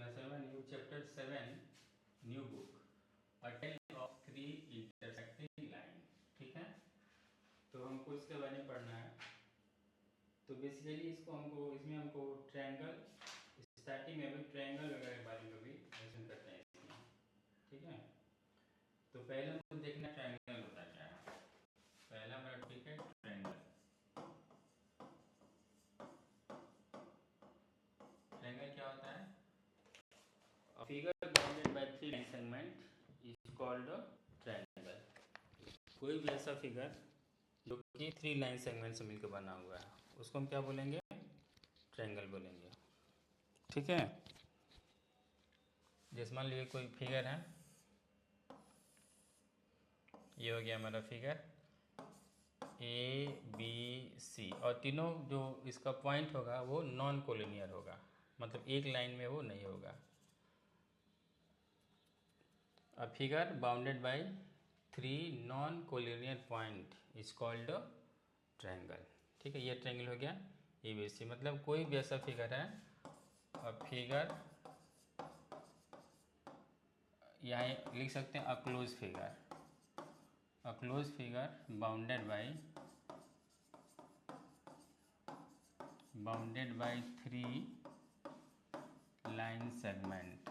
Class 7 new chapter 7 new book a tale of three intersecting line। ठीक है, तो हमको इसके बारे में पढ़ना है। तो बेसिकली इसमें हमको ट्रायंगल स्टार्टिंग में भी ट्रायंगल वगैरह के बारे में भी मेंशन करते हैं इसमें। ठीक है, तो पहले हमको देखना ट्रायंगल होता क्या है। पहला हमारा टॉपिक है ट्रायंगल। ट्रायंगल क्या होता है? A figure bounded by three line segment is called a triangle। कोई भी ऐसा फिगर जो कि थ्री लाइन सेगमेंट से मिलकर बना हुआ है उसको हम क्या बोलेंगे? ट्रायंगल बोलेंगे। ठीक है, जैसे मान लीजिए कोई फिगर है, ये हो गया हमारा फिगर ABC और तीनों जो इसका पॉइंट होगा वो नॉन कोलिनियर होगा, मतलब एक लाइन में वो नहीं होगा। A figure bounded by three non-collinear point is called a triangle। ठीक है, ये ट्रायंगल हो गया ABC। मतलब कोई भी ऐसा फिगर है, a figure यहाँ लिख सकते हैं a closed figure, a closed figure bounded by three line segment।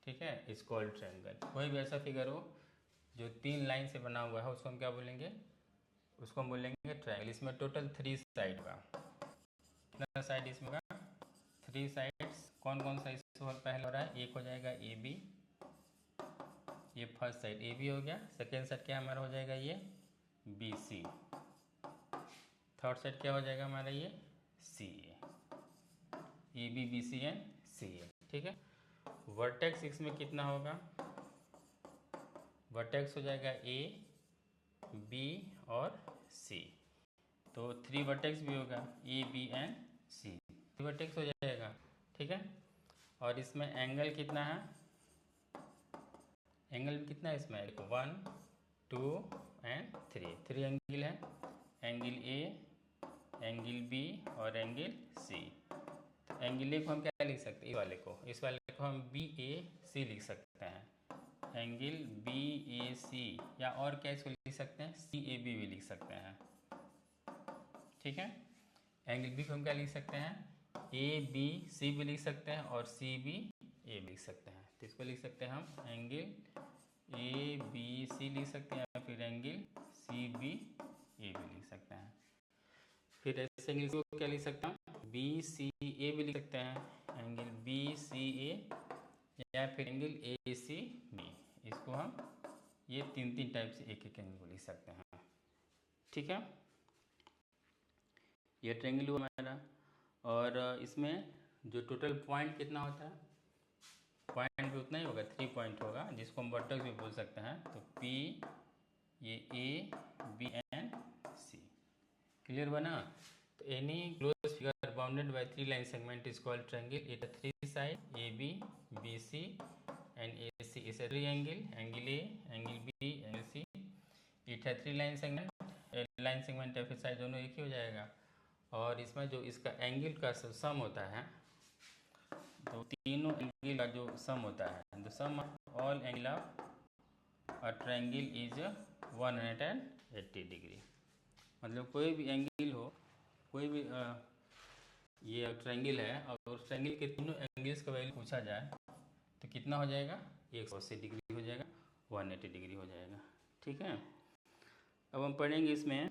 ठीक है, इज कॉल्ड ट्रायंगल। कोई भी ऐसा फिगर हो जो तीन लाइन से बना हुआ है उसको हम क्या बोलेंगे? उसको हम बोलेंगे ट्रायंगल। इसमें टोटल थ्री साइड होगा। कितना साइड इसमें होगा? Three sides. कौन कौन सा इसमें पहले हो रहा है? एक हो जाएगा AB, ये फर्स्ट साइड AB हो गया। सेकेंड साइड क्या हमारा हो जाएगा? ये BC। थर्ड साइड क्या हो जाएगा हमारा? ये CA। AB BC and CA। ठीक है, वर्टेक्स इसमें कितना होगा? वर्टेक्स हो जाएगा A B और C। तो थ्री वर्टेक्स भी होगा A B and C, three vertex हो जाएगा। ठीक है, और इसमें एंगल कितना है? एंगल कितना है इसमें? 1 2 एंड 3, थ्री एंगल है। एंगल A, एंगल B और एंगल C। तो एंगल A को हम क्या लिख सकते हैं? इस वाले को हम BAC लिख सकते हैं। एंगल BAC, या और क्या इसको लिख सकते हैं? CAB भी लिख सकते हैं। ठीक है, एंगल B को हम क्या लिख सकते हैं? ABC भी लिख सकते हैं और CBA भी लिख सकते हैं। तो इसको लिख सकते हैं हम एंगल ABC लिख सकते हैं, या फिर एंगल CBA भी लिख सकते हैं। फिर ऐसे एंगल को क्या लिख सकते हैं? BCA भी लिख सकते हैं, एंगल BCA, या फिर एंगल ACB। इसको हम ये तीन तीन टाइप से एक एक एंगल को लिख सकते हैं। ठीक है, ये ट्रायंगल हुआ हमारा। और इसमें जो टोटल पॉइंट कितना होता है? पॉइंट भी उतना ही होगा, 3 पॉइंट होगा, जिसको हम वर्टेक्स भी बोल सकते हैं। तो P, ये A B and C। Clear बना? तो any close figure bounded by three line segment is called triangle. It three side AB BC and AC is a triangle, angle A, angle B, angle C। It has three line segment, line segment या फिर side दोनों एक ही हो जाएगा। और इसमें जो इसका एंगल का सम होता है, तो तीनों एंगल का जो सम होता है, the sum of all angle of a triangle is 180 degree. मतलब कोई भी एंगल हो, कोई भी ये ट्रायंगल है और उस ट्रायंगल के तीनों एंगल्स का वैल्यू पूछा जाए तो कितना हो जाएगा? 180 डिग्री हो जाएगा, 180 डिग्री हो जाएगा। ठीक है, अब हम पढ़ेंगे इसमें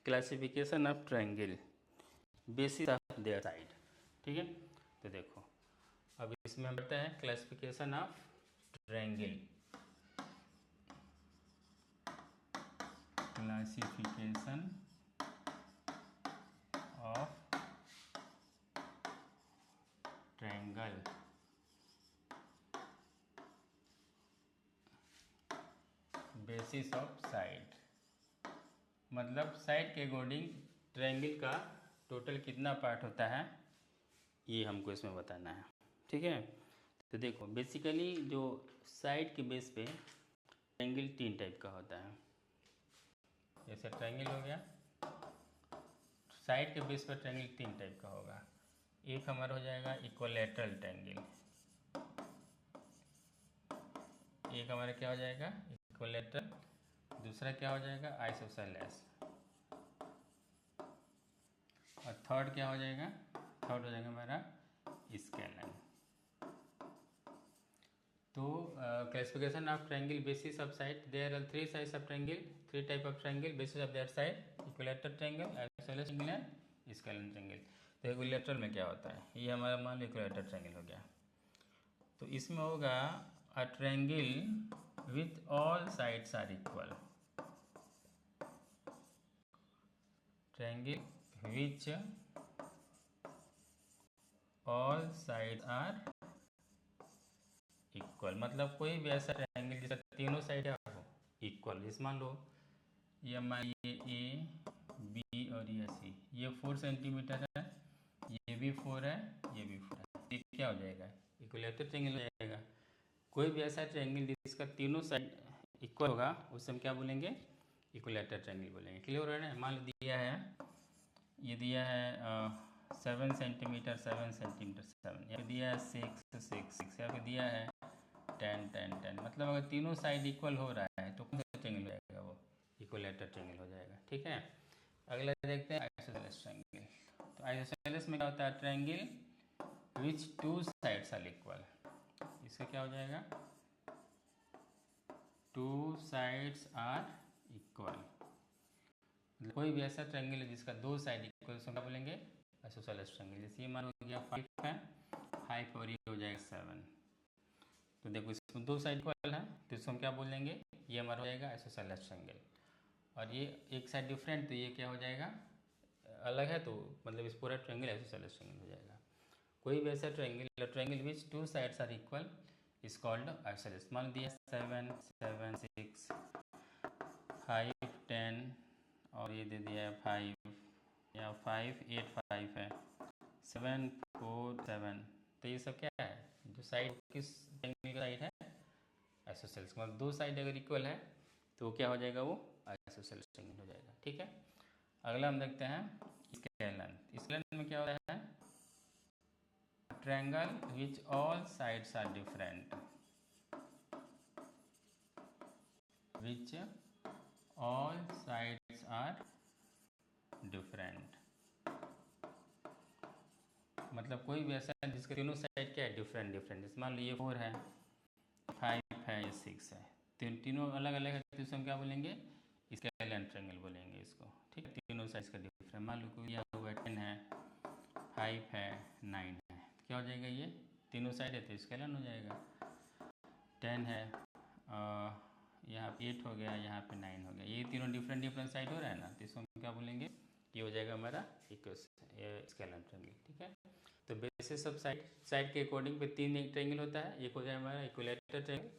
classification of triangle, basis of their side. ठीक है, तो देखो अब इसमें हम पढ़ते हैं classification of triangle. Classification of triangle. Basis of side, मतलब साइड के अकॉर्डिंग ट्रायंगल का टोटल कितना पार्ट होता है, ये हमको इसमें बताना है। ठीक है, तो देखो बेसिकली जो साइड के बेस पे ट्रायंगल तीन टाइप का होता है। जैसे ट्रायंगल हो गया, साइड के बेस पर ट्रायंगल तीन टाइप का होगा। एक हमारा हो जाएगा इक्विलैटरल ट्रायंगल, एक हमारा क्या हो जाएगा इक्विलैटरल, दूसरा क्या हो जाएगा आइसोसेलेस, और थर्ड क्या हो जाएगा, थर्ड हो जाएगा हमारा स्केलन। तो classification of triangle basis of side, there are three sides of triangle, three type of triangle basis of their side, equilateral triangle, isosceles triangle and scalene triangle. तो equilateral में क्या होता है, ये हमारा मान लो इक्विलैटरल ट्रायंगल हो गया। तो इसमें होगा a triangle with all sides are equal, triangle which all side are equal, मतलब कोई भी ऐसा ट्रायंगल जिसका तीनों साइड क्या हो इक्वल। जैसे मान लो ये हमारी ए बी और ये सी, ये 4 सेंटीमीटर है, ये भी 4 है, ये भी 4 है, ये क्या हो जाएगा इक्विलैटरल ट्रायंगल हो जाएगा। कोई भी ऐसा ट्रायंगल जिसका तीनों साइड इक्वल होगा उसे हम क्या बोलेंगे इक्विलैटरल ट्रायंगल बोलेंगे। क्लियर हो रहा है। मान लो दिया है, ये दिया है 7 सेंटीमीटर 7 सेंटीमीटर 7, यहाँ पे दिया है 6 6 6, यहाँ पे दिया है 10 10 10, मतलब अगर तीनों साइड इक्वल हो रहा है तो कौन सा ट्रायंगल हो जाएगा, वो इक्विलैटरल ट्रायंगल हो जाएगा। ठीक है, अगला देखते हैं आइसोसेलेस ट्रायंगल। तो आइसोसेलेस में क्या होता है triangle which two sides are equal, इसका क्या हो जाएगा टू साइड्स आर इक्वल, कोई भी ऐसा ट्रायंगल है जिसका दो साइड इक्वल, उसको क्या बोलेंगे आइसोसेलेस ट्रायंगल। जैसे ये मान हो गया 5 है, 5 और ये हो जाएगा 7, तो देखो इसमें दो साइड इक्वल है तो इसको हम क्या बोलेंगे, ये हमारा हो जाएगा आइसोसेलेस ट्रायंगल। और ये एक साइड डिफरेंट, तो ये क्या हो जाएगा अलग है, तो मतलब इस पूरा ट्रायंगल आइसोसेलेस ट्रायंगल हो जाएगा। कोई भी ऐसा triangle, triangle which two sides are equal is called isosceles. मान दिया 7 7 6 5 10 और ये दे दिया है 5, या 5 8 5 है, 7 4 7, तो ये सब क्या है जो साइड किस ट्रायंगल का साइड है आइसोसेलेस, मतलब दो साइड अगर इक्वल है तो क्या हो जाएगा वो आइसोसेलेस ट्रायंगल हो जाएगा। ठीक है, अगला हम देखते हैं स्केलन। स्केलन में क्या होता है triangle which all sides are different, which all sides are different, मतलब कोई भी ऐसा है जिसके तीनों साइड क्या है डिफरेंट डिफरेंट। जैसे मान लो ये 4 है, 5 है, ये 6 है, तीनों अलग अलग है तो इसको क्या बोलेंगे स्केलन ट्रायंगल बोलेंगे इसको। ठीक है, तीनों साइड का डिफरेंट, मान लो कोई यह हुआ 10 है, 5 है, 9 है, तो क्या हो जाएगा ये तीनों साइड है तो स्केलन हो जाएगा। 10 है, यहाँ पे 8 हो गया, यहाँ पे 9 हो गया, ये तीनों डिफरेंट डिफरेंट साइड हो रहा है ना, तो इसको हम क्या बोलेंगे ये हो जाएगा हमारा स्केलन ट्रायंगल। ठीक है, तो बेसिस ऑफ साइड, साइड के अकॉर्डिंग पे तीन एक ट्रायंगल होता है, एक हो जाएगा हमारा equilateral triangle,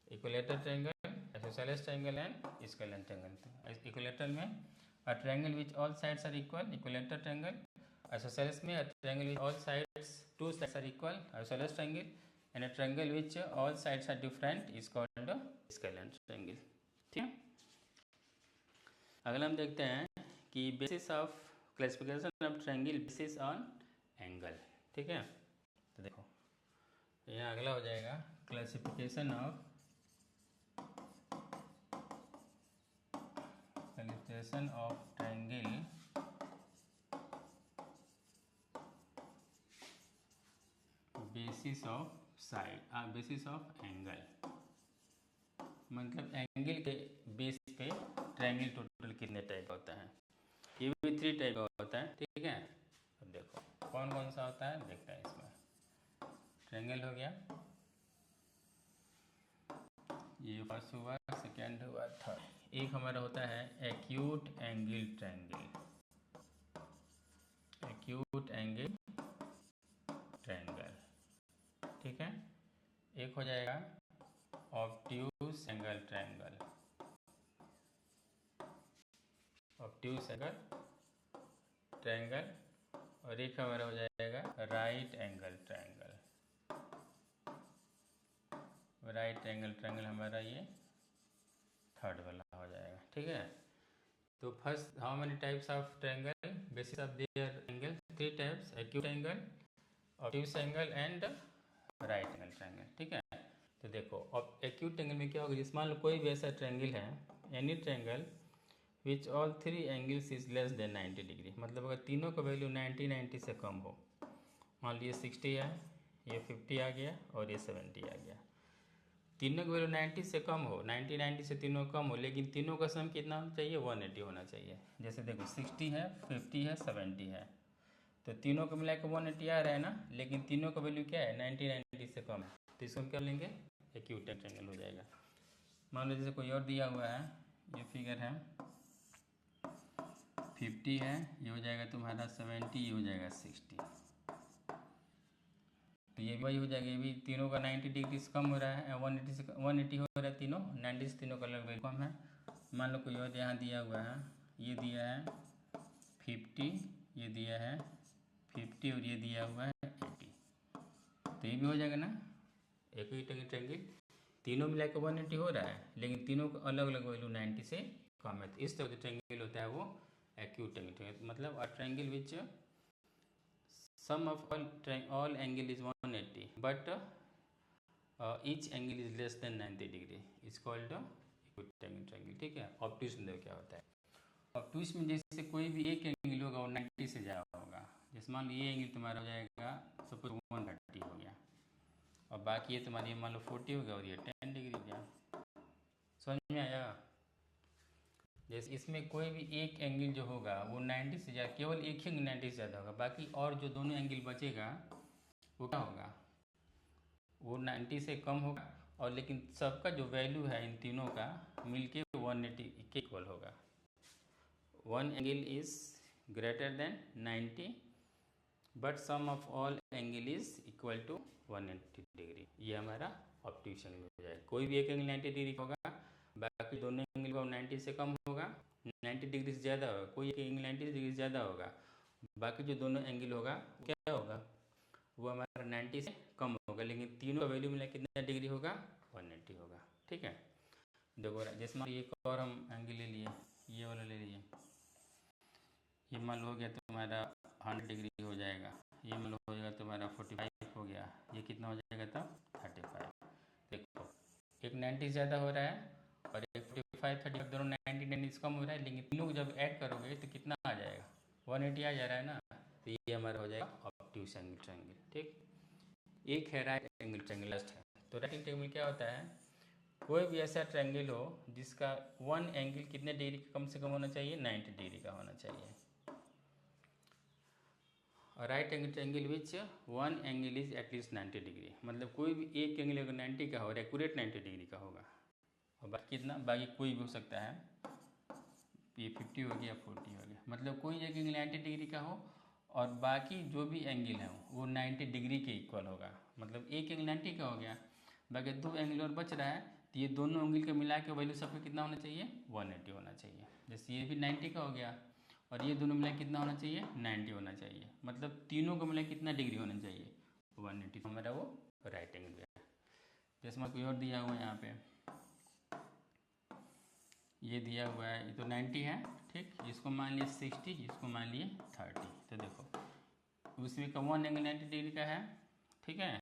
equilateral triangle, isosceles triangle and scalene triangle. तो इक्विलैटरल में a triangle which all sides are equal equilateral triangle, isosceles में a triangle which all sides two sides are equal isosceles triangle, and a triangle which all sides are different is called scalene triangle. ठीक है, अगला हम देखते हैं कि basis of classification of triangle basis on angle. ठीक है, तो देखो यहाँ अगला हो जाएगा classification of triangle basis of side basis of angle, मतलब एंगल के बेस पे ट्रायंगल टोटल कितने टाइप का होता है, ये भी 3 टाइप का होता है। ठीक है, अब देखो कौन कौन सा होता है देखते हैं। इसमें ट्रायंगल हो गया, ये फर्स्ट हुआ, सेकेंड हुआ, थर्ड। एक हमारा होता है acute angle triangle, acute angle triangle. ठीक है, एक हो जाएगा obtuse angle triangle, obtuse angle triangle, और एक हमारा हो जाएगा right angle triangle, right angle triangle हमारा ये थर्ड वाला हो जाएगा। ठीक है, तो first, how many types of triangle basis of there angle? 3 types, acute angle, obtuse angle and right angle triangle. ठीक है, तो देखो अब एक्यूट एंगल में क्या होगा, जिस मान लो कोई भी ऐसा ट्रायंगल है, any triangle which all 3 angles is less than 90 degree, मतलब अगर तीनों का वैल्यू 90 से कम हो, मान लीजिए 60 है, ये 50 आ गया और ये 70 आ गया, तीनों का वैल्यू 90 से कम हो, 90 से तीनों कम हो, लेकिन तीनों का सम कितना होना चाहिए? 180 होना चाहिए। जैसे देखो 60 है, 50 है, 70 है, तो तीनों को मिला के 180 आ रहा है ना, लेकिन तीनों का वैल्यू क्या है? 90 से कम है, तो इसको हम क्या लेंगे? एक्यूट ट्रायंगल हो जाएगा। मान लो जैसे कोई और दिया हुआ है, ये फिगर है 50 है, ये हो जाएगा तुम्हारा 70, ये हो जाएगा 60, तो ये भी वही हो जाएगा, ये भी तीनों का 90 डिग्री से कम हो रहा है, 180 हो रहा है, तीनों 90 से तीनों का लगभग कम है। मान लो कोई और यहाँ दिया हुआ है, ये दिया है 50, ये दिया है 50 और ये दिया हुआ है 80, तो ये भी हो जाएगा ना एक्यूट ट्रायंगल। तीनों मिला के 180 हो रहा है, लेकिन तीनों का अलग अलग वैल्यू 90 से कम है, तो इस तरह का ट्रायंगल होता है वो एक्यूट ट्रायंगल। मतलब अ triangle which sum of all angle is 180 but each angle is less than 90 degree is called acute triangle। ठीक है, ऑब्ट्यूस में देखो क्या होता है। ऑब्ट्यूस में जैसे कोई भी एक एंगल होगा वो 90 से ज़्यादा होगा, जैसे मान लो ये एंगल तुम्हारा हो जाएगा सपोज 130 हो गया, और बाकी ये तुम्हारी मान लो 40 हो गया और ये 10 डिग्री हो गया। समझ में आया? जैसे इसमें कोई भी एक एंगल जो होगा वो 90 से ज़्यादा, केवल एक ही 90 से ज़्यादा होगा, बाकी और जो दोनों एंगल बचेगा वो क्या होगा? वो 90 से कम होगा, और लेकिन सबका जो वैल्यू है इन तीनों का मिलके 180 के इक्वल होगा। One angle is greater than 90 but sum of all angle is equal to 180 degree, ये हमारा ऑब्ट्यूस एंगल हो जाएगा। कोई भी एक एंगल 90 डिग्री का होगा, बाकी दोनों एंगल का 90 से कम होगा, 90 डिग्री से ज़्यादा होगा, कोई एक एंगल 90 डिग्री से ज़्यादा होगा, बाकी जो दोनों एंगल होगा क्या होगा? वो हमारा 90 से कम होगा, लेकिन तीनों का वैल्यू मिला कितना डिग्री होगा? 180 होगा। ठीक है, देखो जैसे मान एक और हम एंगल ले लिए, ये वाला ले लिए, ये मान लो हो गया तुम्हारा 100 डिग्री हो जाएगा, ये मान लो हो जाएगा तुम्हारा 45 हो गया, ये कितना हो जाएगा तब? 35। देखो एक 90 ज़्यादा हो रहा है और एक 45, 35 दोनों 90 से कम हो रहा है, लेकिन तीनों को जब ऐड करोगे तो कितना आ जाएगा? 180 आ जा रहा है ना, तो ये हमारा हो जाएगा ऑब्ट्यूस एंगल ट्रायंगल। ठीक, एक है राइट एंगल ट्रायंगल, लास्ट है। तो राइट एंगल ट्रायंगल क्या होता है? कोई भी ऐसा ट्रायंगल हो जिसका वन एंगल कितने डिग्री का कम से कम होना चाहिए? 90 डिग्री का होना चाहिए। Right angle triangle which one angle is at least 90 degree, मतलब कोई भी एक एंगल अगर 90 का हो और एक्यूरेट 90 डिग्री का होगा, और बाकी कितना? बाकी कोई भी हो सकता है, ये 50 हो गया, 40 हो गया, मतलब कोई एक एंगल 90 डिग्री का हो और बाकी जो भी एंगल है वो 90 डिग्री के इक्वल होगा, मतलब एक एंगल 90 का हो गया, बाकी दो एंगल और बच रहा है, तो ये दोनों एंगल के मिला के वैल्यू सबका कितना होना चाहिए? 180 होना चाहिए। जैसे ये भी 90 का हो गया और ये दोनों मिला कितना होना चाहिए? 90 होना चाहिए, मतलब तीनों को मिला कितना डिग्री होना चाहिए? 180, हमारा वो राइट एंगल है। जैसे मैं कोई और दिया हुआ है यहाँ पे, ये दिया हुआ है, ये तो 90 है, ठीक, इसको मान लिए 60, इसको मान लिए 30, तो देखो उसमें का वन एंगल 90 डिग्री का है, ठीक है,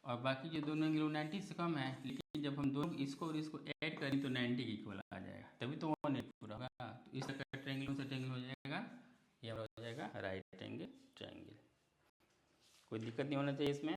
और बाकी जो दोनों एंगल 90 से कम है, लेकिन जब हम दोनों इसको और इसको ऐड करें तो 90 के इक्वल आ जाएगा, तभी तो 180 पूरा होगा। तो इस तरह का ट्रायंगल से ट्रायंगल हो जाएगा, ये हो जाएगा राइट एंगल ट्रायंगल। कोई दिक्कत नहीं होना चाहिए इसमें।